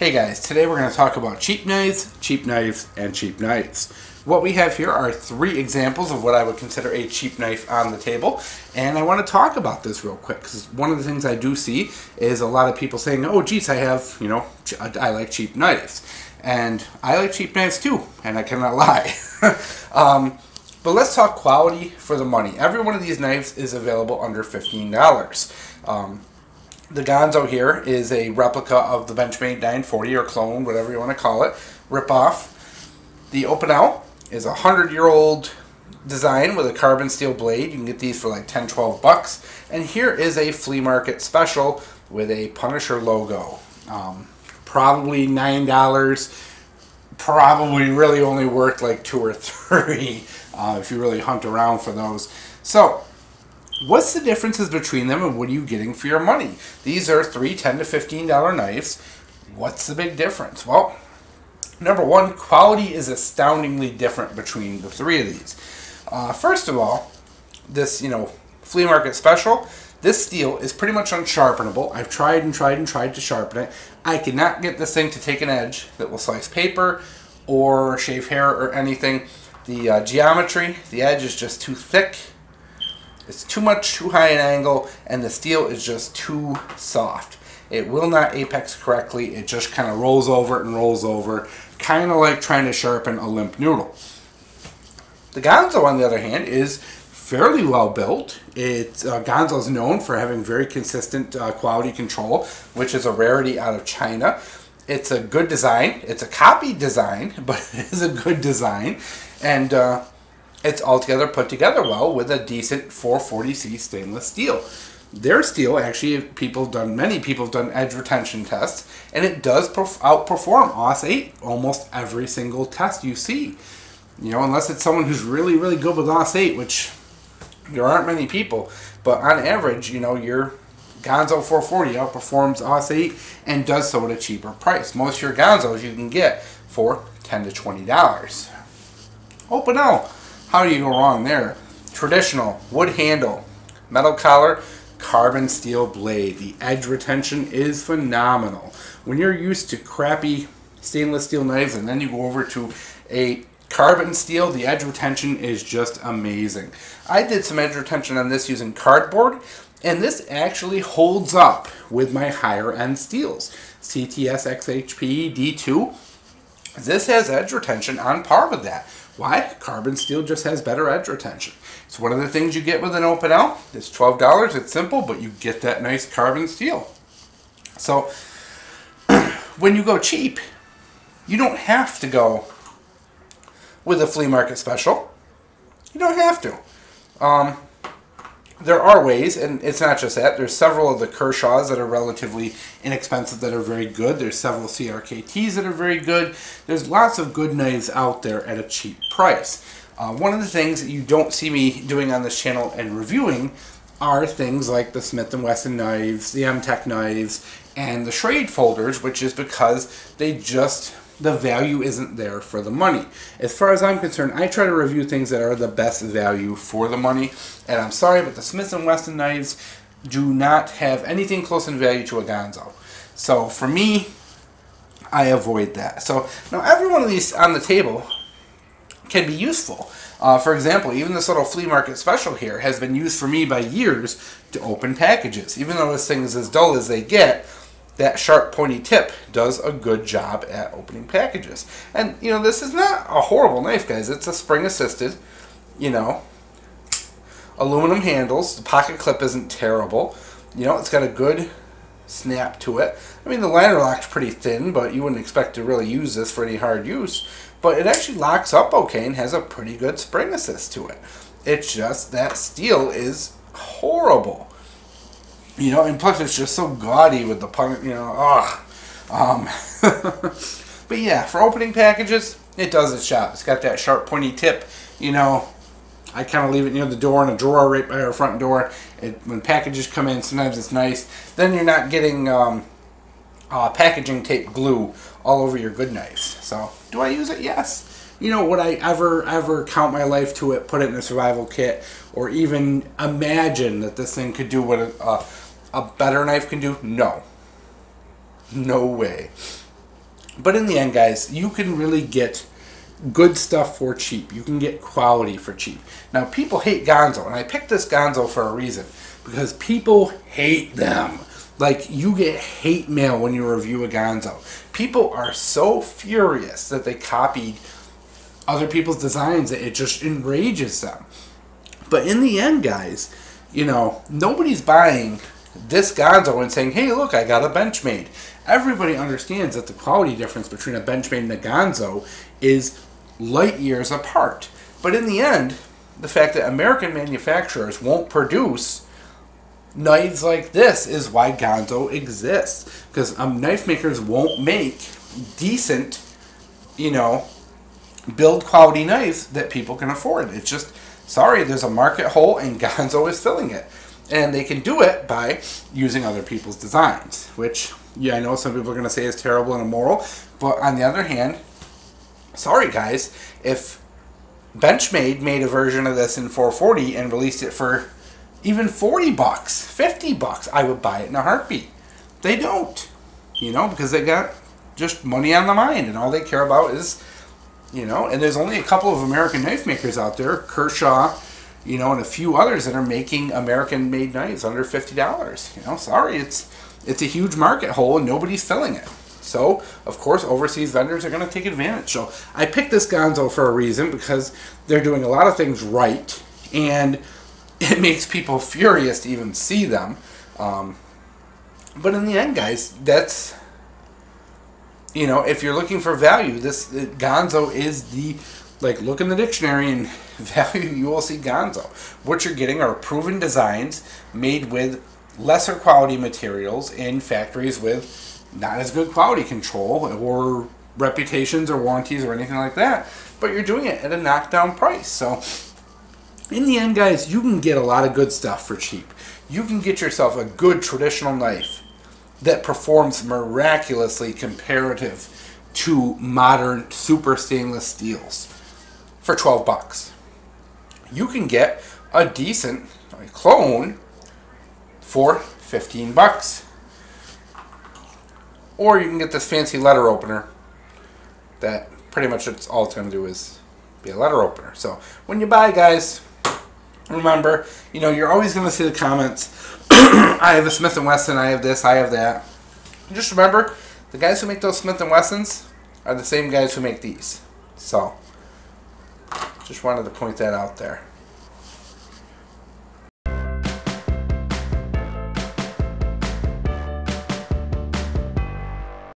Hey guys, today we're going to talk about cheap knives, and cheap knives. What we have here are 3 examples of what I would consider a cheap knife on the table, and I want to talk about this real quick because one of the things I do see is a lot of people saying, oh geez, I have, I like cheap knives. And I like cheap knives too, and I cannot lie. But let's talk quality for the money. Every one of these knives is available under $15. The Ganzo here is a replica of the Benchmade 940 or clone, whatever you want to call it, rip-off. The Open Out is a 100-year-old design with a carbon steel blade. You can get these for like 10, 12 bucks. And here is a flea market special with a Punisher logo. Probably $9. Probably really only worth like 2 or 3 if you really hunt around for those. So, what's the differences between them and what are you getting for your money? These are 3 $10 to $15 knives. What's the big difference? Well, number one, quality is astoundingly different between the 3 of these. First of all, this, flea market special, this steel is pretty much unsharpenable. I've tried and tried and tried to sharpen it. I cannot get this thing to take an edge that will slice paper or shave hair or anything. The geometry, the edge is just too thick. It's too high an angle, and the steel is just too soft. It will not apex correctly. It just kind of rolls over and rolls over, kind of like trying to sharpen a limp noodle. The Ganzo, on the other hand, is fairly well built. Ganzo is known for having very consistent quality control, which is a rarity out of China. It's a good design. It's a copied design, but it is a good design, and it's altogether put together well with a decent 440C stainless steel. Their steel, actually, many people have done edge retention tests, and it does outperform AUS-8 almost every single test you see. Unless it's someone who's really, really good with AUS-8, which there aren't many people, but on average, your Ganzo 440 outperforms AUS-8 and does so at a cheaper price. Most of your Ganzos you can get for $10 to $20. Open out. How do you go wrong there? Traditional wood handle, metal collar, carbon steel blade. The edge retention is phenomenal. When you're used to crappy stainless steel knives and then you go over to a carbon steel, the edge retention is just amazing. I did some edge retention on this using cardboard, and this actually holds up with my higher end steels. CTS XHP D2. This has edge retention on par with that. Why? Carbon steel just has better edge retention. It's one of the things you get with an Open Out. It's $12. It's simple, but you get that nice carbon steel. So, when you go cheap, you don't have to go with a flea market special. You don't have to. There are ways, and it's not just that. There's several of the Kershaws that are relatively inexpensive that are very good. There's several CRKTs that are very good. There's lots of good knives out there at a cheap price. One of the things that you don't see me doing on this channel and reviewing are things like the Smith & Wesson knives, the M-Tech knives, and the Schrade folders, which is because the value isn't there for the money. As far as I'm concerned, I try to review things that are the best value for the money. And I'm sorry, but the Smith & Wesson knives do not have anything close in value to a Ganzo. So for me, I avoid that. So now every one of these on the table can be useful. For example, even this little flea market special here has been used for me by years to open packages. Even though this thing is as dull as they get, that sharp pointy tip does a good job at opening packages. And this is not a horrible knife, guys. It's a spring assisted, aluminum handles. The pocket clip isn't terrible. It's got a good snap to it. I mean, the liner lock's pretty thin, but you wouldn't expect to really use this for any hard use. But it actually locks up okay and has a pretty good spring assist to it. It's just that steel is horrible. And plus it's just so gaudy with the pun, But yeah, for opening packages, it does its job. It's got that sharp pointy tip, I kind of leave it near the door in a drawer right by our front door. When packages come in, sometimes it's nice. Then you're not getting packaging tape glue all over your good knives. So, do I use it? Yes. Would I ever count my life to it, put it in a survival kit, or even imagine that this thing could do what a better knife can do? No. No way. But in the end, guys, you can really get good stuff for cheap. You can get quality for cheap. Now, people hate Ganzo, and I picked this Ganzo for a reason, because people hate them. Like, you get hate mail when you review a Ganzo. People are so furious that they copied other people's designs that it just enrages them. But in the end, guys, you know, nobody's buying this Ganzo and saying, hey, look, I got a Benchmade. Everybody understands that the quality difference between a Benchmade and a Ganzo is light years apart. But in the end, the fact that American manufacturers won't produce knives like this is why Ganzo exists. Because knife makers won't make decent, you know, build quality knives that people can afford. It's just, sorry, there's a market hole and Ganzo is filling it. And they can do it by using other people's designs, which, yeah, I know some people are going to say is terrible and immoral, but on the other hand, sorry guys, if Benchmade made a version of this in 440 and released it for even 40 bucks, 50 bucks, I would buy it in a heartbeat. They don't, you know, because they got just money on the mind and all they care about is, you know, and there's only a couple of American knife makers out there, Kershaw, you know, and a few others that are making American-made knives under $50. You know, sorry, it's a huge market hole and nobody's filling it. So, of course, overseas vendors are going to take advantage. So, I picked this Ganzo for a reason, because they're doing a lot of things right, and it makes people furious to even see them. But in the end, guys, that's, you know, if you're looking for value, this Ganzo is the, like, look in the dictionary and value, you will see Ganzo. What you're getting are proven designs made with lesser quality materials in factories with not as good quality control or reputations or warranties or anything like that, but you're doing it at a knockdown price. So in the end, guys, you can get a lot of good stuff for cheap. You can get yourself a good traditional knife that performs miraculously comparative to modern super stainless steels for 12 bucks. You can get a decent clone for 15 bucks. Or you can get this fancy letter opener that pretty much all it's going to do is be a letter opener. So when you buy, guys, remember, you know, you're always going to see the comments, I have a Smith & Wesson, I have this, I have that. And just remember, the guys who make those Smith & Wessons are the same guys who make these. So, just wanted to point that out there.